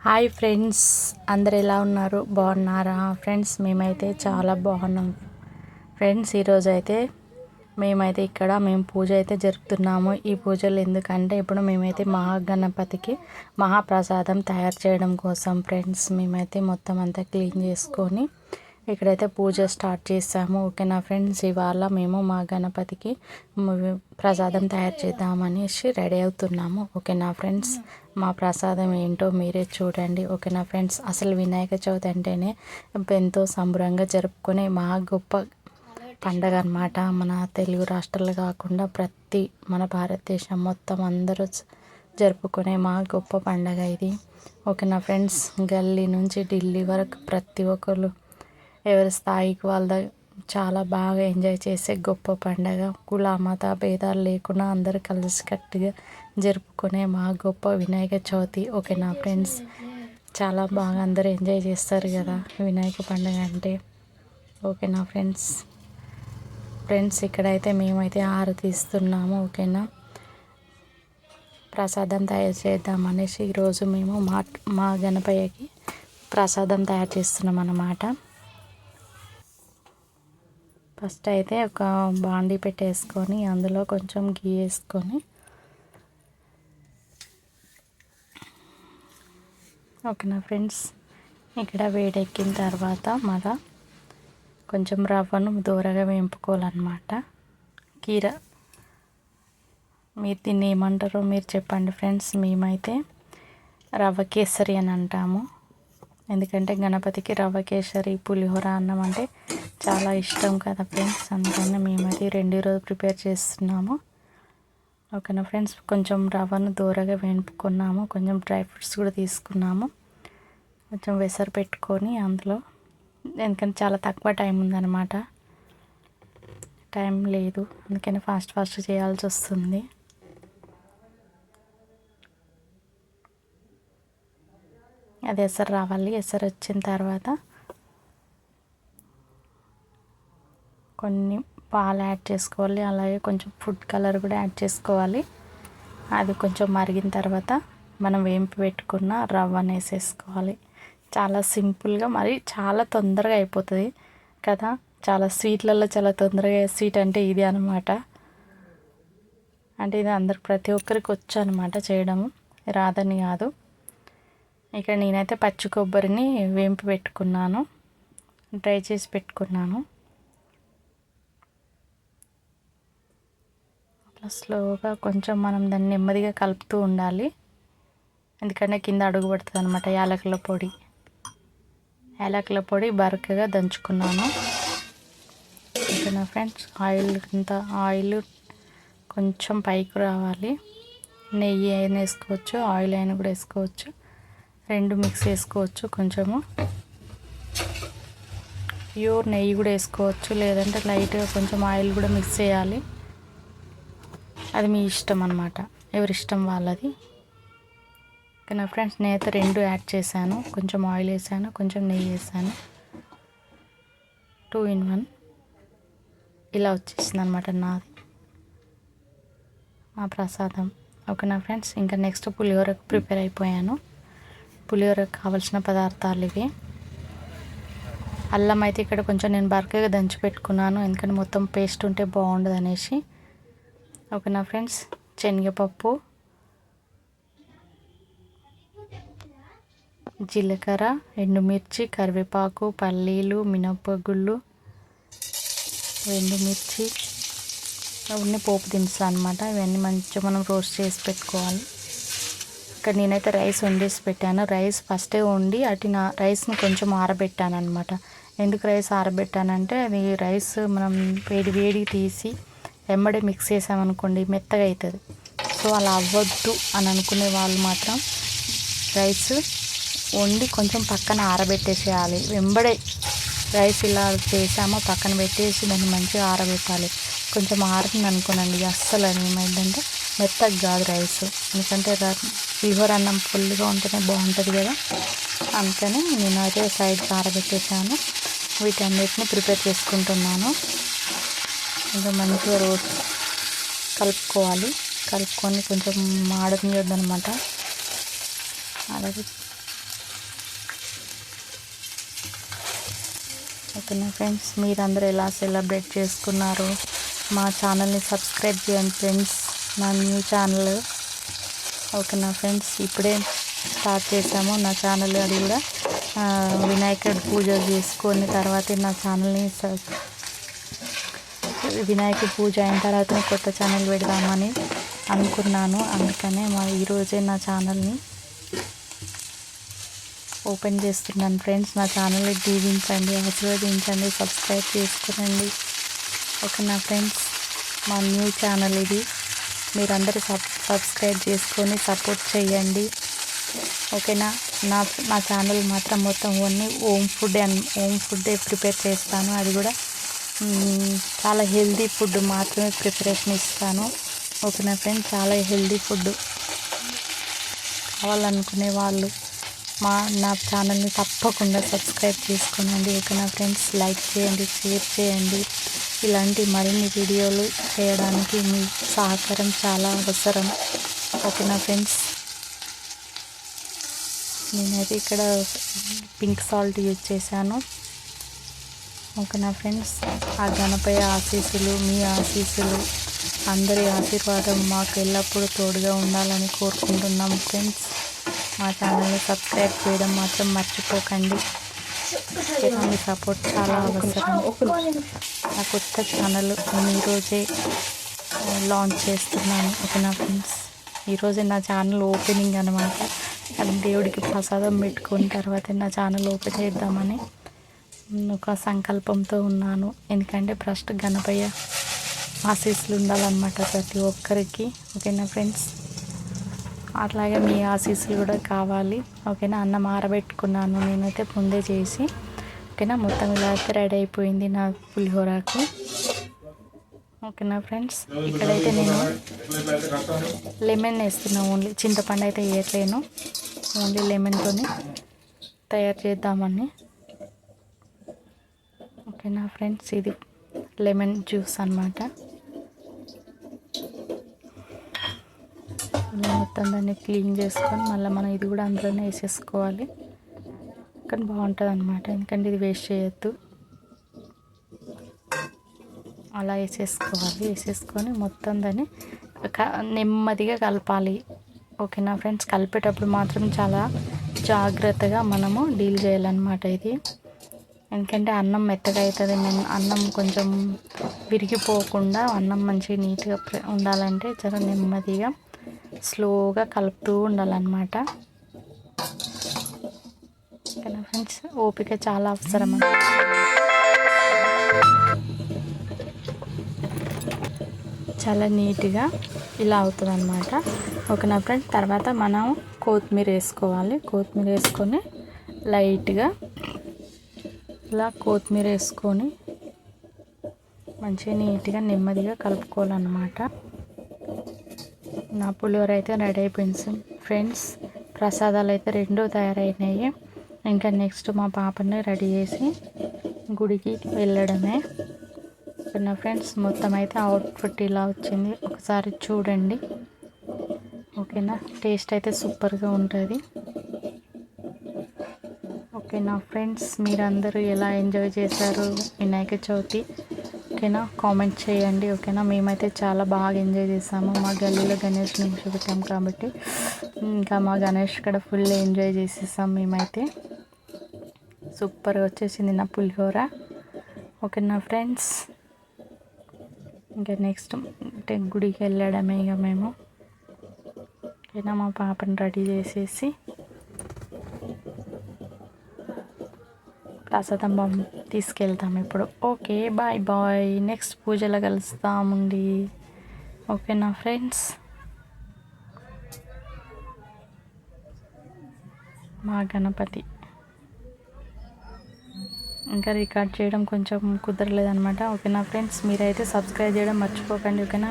Hi friends, అందరు ఎలా ఉన్నారు? బాగున్నారా ఫ్రెండ్స్? మేమైతే చాలా బాగున్నాం ఫ్రెండ్స్. ఈరోజు అయితే మేమైతే ఇక్కడ పూజ అయితే జరుపుతున్నాము. ఈ పూజలు ఎందుకంటే ఇప్పుడు మేమైతే మహాగణపతికి మహాప్రసాదం తయారు చేయడం కోసం ఫ్రెండ్స్ మేమైతే మొత్తం అంతా క్లీన్ చేసుకొని ఇక్కడైతే పూజ స్టార్ట్ చేసాము. ఓకేనా ఫ్రెండ్స్, ఇవాళ మేము మా గణపతికి ప్రసాదం తయారు చేద్దామనేసి రెడీ అవుతున్నాము. ఓకేనా ఫ్రెండ్స్, మా ప్రసాదం ఏంటో మీరే చూడండి. ఓకేనా ఫ్రెండ్స్, అసలు వినాయక చవితి అంటేనే ఎంతో సంబరంగా జరుపుకునే మహా గొప్ప పండగ అన్నమాట. మన తెలుగు రాష్ట్రాలు కాకుండా మన భారతదేశం మొత్తం అందరూ జరుపుకునే మహా గొప్ప పండగ ఇది. ఓకేనా ఫ్రెండ్స్, గల్లీ నుంచి ఢిల్లీ వరకు ప్రతి ఒక్కరు ఎవరి స్థాయికి వాళ్ళ చాలా బాగా ఎంజాయ్ చేసే గొప్ప పండగ. కుల మత భేదాలు లేకుండా అందరూ కలిసికట్టుగా జరుపుకునే మా గొప్ప వినాయక చవితి. ఓకేనా ఫ్రెండ్స్, చాలా బాగా అందరూ ఎంజాయ్ చేస్తారు కదా వినాయక పండుగ అంటే. ఓకేనా ఫ్రెండ్స్, ఇక్కడైతే మేమైతే హారతి ఇస్తున్నాము. ఓకేనా, ప్రసాదం తయారు చేద్దాం అనేసి ఈరోజు మేము మా గణపయ్యకి ప్రసాదం తయారు చేస్తున్నాం అన్నమాట. ఫస్ట్ అయితే ఒక బాండీ పెట్టేసుకొని అందులో కొంచెం గీ వేసుకొని, ఓకేనా ఫ్రెండ్స్, ఇక్కడ వేడెక్కిన తర్వాత మళ్ళా కొంచెం రవ్వను దూరగా వేంపుకోవాలన్నమాట. కీర మీరు దీన్ని ఏమంటారో మీరు చెప్పండి ఫ్రెండ్స్. మేమైతే రవ్వ కేసరి అని అంటాము. ఎందుకంటే గణపతికి రవ్వ కేసరి పులిహోర అన్నం అంటే చాలా ఇష్టం కదా ఫ్రెండ్స్. అందుకని మేమైతే 2 రోజు ప్రిపేర్ చేస్తున్నాము. ఓకేనా ఫ్రెండ్స్, కొంచెం రవ్వను దూరగా వేపుకున్నాము. కొంచెం డ్రై ఫ్రూట్స్ కూడా తీసుకున్నాము. కొంచెం వెసరు పెట్టుకొని అందులో, ఎందుకంటే చాలా తక్కువ టైం ఉందన్నమాట, టైం లేదు, అందుకని ఫాస్ట్ చేయాల్సి వస్తుంది. అది ఎసరు రావాలి. ఎసరు వచ్చిన తర్వాత కొన్ని పాలు యాడ్ చేసుకోవాలి. అలాగే కొంచెం ఫుడ్ కలర్ కూడా యాడ్ చేసుకోవాలి. అది కొంచెం మరిగిన తర్వాత మనం వేంపి పెట్టుకున్న రవ్వను వేసేసుకోవాలి. చాలా సింపుల్గా, మరి చాలా తొందరగా అయిపోతుంది కదా. చాలా స్వీట్లలో చాలా తొందరగా స్వీట్ అంటే ఇది అనమాట. అంటే ఇది ప్రతి ఒక్కరికి వచ్చు అనమాట చేయడము, రాదని కాదు. ఇక్కడ నేనైతే పచ్చి కొబ్బరిని వేంపి పెట్టుకున్నాను, డ్రై చేసి పెట్టుకున్నాను. అట్లా స్లోగా కొంచెం మనం దాన్ని నెమ్మదిగా కలుపుతూ ఉండాలి, ఎందుకంటే కింద అడుగు పడుతుంది అనమాట. యాలకుల పొడి బరకగా దంచుకున్నాను. ఓకేనా ఫ్రెండ్స్, ఆయిల్ కొంచెం పైకి రావాలి. నెయ్యి అయినా వేసుకోవచ్చు, ఆయిల్ అయినా కూడా వేసుకోవచ్చు, 2 మిక్స్ చేసుకోవచ్చు. కొంచెము ప్యూర్ నెయ్యి కూడా వేసుకోవచ్చు, లేదంటే లైట్గా కొంచెం ఆయిల్ కూడా మిక్స్ చేయాలి. అది మీ ఇష్టం అన్నమాట, ఎవరి ఇష్టం వాళ్ళది. ఓకేనా ఫ్రెండ్స్, నేనైతే 2 యాడ్ చేశాను. కొంచెం ఆయిల్ వేసాను, కొంచెం నెయ్యి వేసాను, 2 in 1 ఇలా వచ్చేసింది అనమాట నాది మా ప్రసాదం. ఓకేనా ఫ్రెండ్స్, ఇంకా నెక్స్ట్ పులిహోరకు ప్రిపేర్ అయిపోయాను. పులిహోరకు కావాల్సిన పదార్థాలు ఇవి. అల్లం అయితే ఇక్కడ కొంచెం నేను బరకగా దంచి పెట్టుకున్నాను, ఎందుకంటే మొత్తం పేస్ట్ ఉంటే బాగుండదు అనేసి. ఓకేనా ఫ్రెండ్స్, శనగపప్పు, జీలకర్ర, ఎండుమిర్చి, కరివేపాకు, పల్లీలు, మినపగుళ్ళు, ఎండుమిర్చి, అవన్నీ పోపు దినుసులు అనమాట. ఇవన్నీ మంచిగా మనం రోస్ట్ చేసి పెట్టుకోవాలి. ఇక్కడ నేనైతే రైస్ వండేసి పెట్టాను. రైస్ ఫస్టే వండి రైస్ని కొంచెం ఆరబెట్టాను అనమాట. ఎందుకు రైస్ ఆరబెట్టానంటే అది రైస్ మనం వేడి తీసి వెంబడే మిక్స్ చేసామనుకోండి మెత్తగా అవుతుంది. సో అలా అవ్వద్దు అని అనుకునే వాళ్ళు మాత్రం రైస్ వండి కొంచెం పక్కన ఆరబెట్టేసేయాలి. వెంబడే రైస్ ఇలా చేసామో పక్కన పెట్టేసి దాన్ని మంచిగా ఆరబెట్టాలి. కొంచెం ఆరింది అనుకోనండి, అస్సలు ఏమైందంటే మెత్తగా కాదు రైస్. ఎందుకంటే పులిహోర అన్నం ఫుల్గా ఉంటేనే బాగుంటుంది కదా. అందుకని నేనైతే సైడ్కి ఆరబెట్టేసాను. వీటన్నిటిని ప్రిపేర్ చేసుకుంటున్నాను. ఇంకా మంచిగా రోస్ట్ కలుపుకొని కొంచెం మాడనియొద్దు అనమాట. అలాగే ఓకేనా ఫ్రెండ్స్, మీరందరూ ఎలా సెలబ్రేట్ చేసుకున్నారు? మా ఛానల్ని సబ్స్క్రైబ్ చేయండి ఫ్రెండ్స్, నా న్యూ ఛానల్. ఓకేనా ఫ్రెండ్స్, ఇప్పుడే స్టార్ట్ చేసాము నా ఛానల్. అది కూడా వినాయకుడి పూజ చేసుకొని తర్వాతే నా ఛానల్ని వినాయకుడి పూజ అయిన తర్వాతనే కొత్త ఛానల్ పెడదామని అనుకున్నాను. అందుకనే ఈరోజే నా ఛానల్ని ఓపెన్ చేస్తున్నాను ఫ్రెండ్స్. నా ఛానల్ని దీవించండి, ఆశీర్వదించండి, సబ్స్క్రైబ్ చేసుకోండి. ఓకేనా ఫ్రెండ్స్, మా న్యూ ఛానల్ ఇది. మీరందరూ సబ్స్క్రైబ్ చేసుకొని సపోర్ట్ చేయండి. ఓకేనా. నా ఛానల్ మాత్రం మొత్తం ఓన్లీ హోమ్ ఫుడ్డే ప్రిపేర్ చేస్తాను. అది కూడా చాలా హెల్దీ ఫుడ్ మాత్రమే ప్రిపరేషన్ ఇస్తాను. ఓకేనా ఫ్రెండ్స్, చాలా హెల్దీ ఫుడ్ కావాలనుకునే వాళ్ళు నా ఛానల్ని తప్పకుండా సబ్స్క్రైబ్ చేసుకోనండి. ఓకేనా ఫ్రెండ్స్, లైక్ చేయండి, షేర్ చేయండి. ఇలాంటి మరిన్ని వీడియోలు చేయడానికి మీ సహకారం చాలా అవసరం. ఓకేనా ఫ్రెండ్స్, నేనైతే ఇక్కడ పింక్ సాల్ట్ యూజ్ చేశాను. ఓకేనా ఫ్రెండ్స్, ఆ గణపయ్య ఆశీస్సులు, మీ ఆశీస్సులు, అందరి ఆశీర్వాదం మాకు ఎల్లప్పుడూ తోడుగా ఉండాలని కోరుకుంటున్నాం ఫ్రెండ్స్. మా ఛానల్ని సబ్స్క్రైబ్ చేయడం మాత్రం మర్చిపోకండి. మీ సపోర్ట్ చాలా అవసరం. నా కొత్త ఛానల్ నేను ఈరోజే లాంచ్ చేస్తున్నాను. ఓకేనా ఫ్రెండ్స్, ఈరోజే నా ఛానల్ ఓపెనింగ్ అనమాట. అది దేవుడికి ప్రసాదం పెట్టుకున్న తర్వాత నా ఛానల్ ఓపెన్ చేద్దామని ఒక సంకల్పంతో ఉన్నాను. ఎందుకంటే ఫస్ట్ గణపయ్య ఆశీస్సులు ఉండాలన్నమాట ప్రతి ఒక్కరికి. ఓకేనా ఫ్రెండ్స్, అట్లాగే మీ ఆశీస్సులు కూడా కావాలి. ఓకేనా, అన్నం ఆరబెట్టుకున్నాను నేనైతే ముందే చేసి. ఓకేనా, మొత్తం ఇలా అయితే రెడీ అయిపోయింది నా పులిహోరాకు. ఓకేనా ఫ్రెండ్స్, ఇక్కడైతే నేను లెమన్ వేస్తున్నా. ఓన్లీ చింతపండు అయితే వేయట్లేను, ఓన్లీ లెమన్తోనే తయారు చేద్దామని. ఓకేనా ఫ్రెండ్స్, ఇది లెమన్ జ్యూస్ అన్నమాట. మొత్తం దాన్ని క్లీన్ చేసుకొని మళ్ళీ మనం ఇది కూడా అందులోనే వేసేసుకోవాలి. కానీ బాగుంటుంది అన్నమాట, ఎందుకంటే ఇది వేస్ట్ చేయొద్దు. అలా వేసేసుకొని మొత్తం దాన్ని నెమ్మదిగా కలపాలి. ఓకేనా ఫ్రెండ్స్, కలిపేటప్పుడు మాత్రం చాలా జాగ్రత్తగా మనము డీల్ చేయాలన్నమాట ఇది. ఎందుకంటే అన్నం మెత్తగా అవుతుంది. అన్నం కొంచెం విరిగిపోకుండా అన్నం మంచిగా నీట్గా ఉండాలంటే చాలా నెమ్మదిగా స్లోగా కలుపుతూ ఉండాలన్నమాట. ఓకేనా ఫ్రెండ్స్, ఓపిక చాలా అవసరం. చాలా నీట్గా ఇలా అవుతుంది అన్నమాట. ఓకేనా ఫ్రెండ్స్, తర్వాత మనం కొత్తిమీర వేసుకోవాలి. కొత్తిమీర వేసుకొని లైట్గా ఇలా కొత్తిమీర వేసుకొని మంచిగా నీట్గా నెమ్మదిగా కలుపుకోవాలన్నమాట. నా పులిహోర అయితే రెడీ అయిపోయింది ఫ్రెండ్స్. ప్రసాదాలు అయితే రెండూ తయారైనాయి. ఇంకా నెక్స్ట్ మా పాపని రెడీ చేసి గుడికి వెళ్ళడమే. నా ఫ్రెండ్స్, మొత్తం అయితే అవుట్ఫిట్ ఇలా వచ్చింది, ఒకసారి చూడండి. ఓకేనా, టేస్ట్ అయితే సూపర్గా ఉంటుంది. ఓకేనా ఫ్రెండ్స్, మీరందరూ ఎలా ఎంజాయ్ చేశారు వినాయక చవితి? ఓకేనా, కామెంట్ చేయండి. ఓకేనా, మేమైతే చాలా బాగా ఎంజాయ్ చేసాము. మా గల్లీలో గణేష్ని కూర్చోబెట్టాం కాబట్టి ఇంకా మా గణేష్ కూడా ఫుల్ ఎంజాయ్ చేసేసాం మేమైతే. సూపర్గా వచ్చేసింది నా పులిహోర. ఓకేనా ఫ్రెండ్స్, ఇంకా నెక్స్ట్ అంటే గుడికి వెళ్ళడమే ఇక మేము. ఓకేనా, మా పాపని రెడీ చేసేసి ప్రసాదం తీసుకెళ్తాం ఇప్పుడు. ఓకే, బాయ్ బాయ్, నెక్స్ట్ పూజలో కలుస్తామండి. ఓకేనా ఫ్రెండ్స్, మా గణపతి ఇంకా రికార్డ్ చేయడం కొంచెం కుదరలేదన్నమాట. ఓకేనా ఫ్రెండ్స్, మీరైతే సబ్స్క్రైబ్ చేయడం మర్చిపోకండి. ఓకేనా.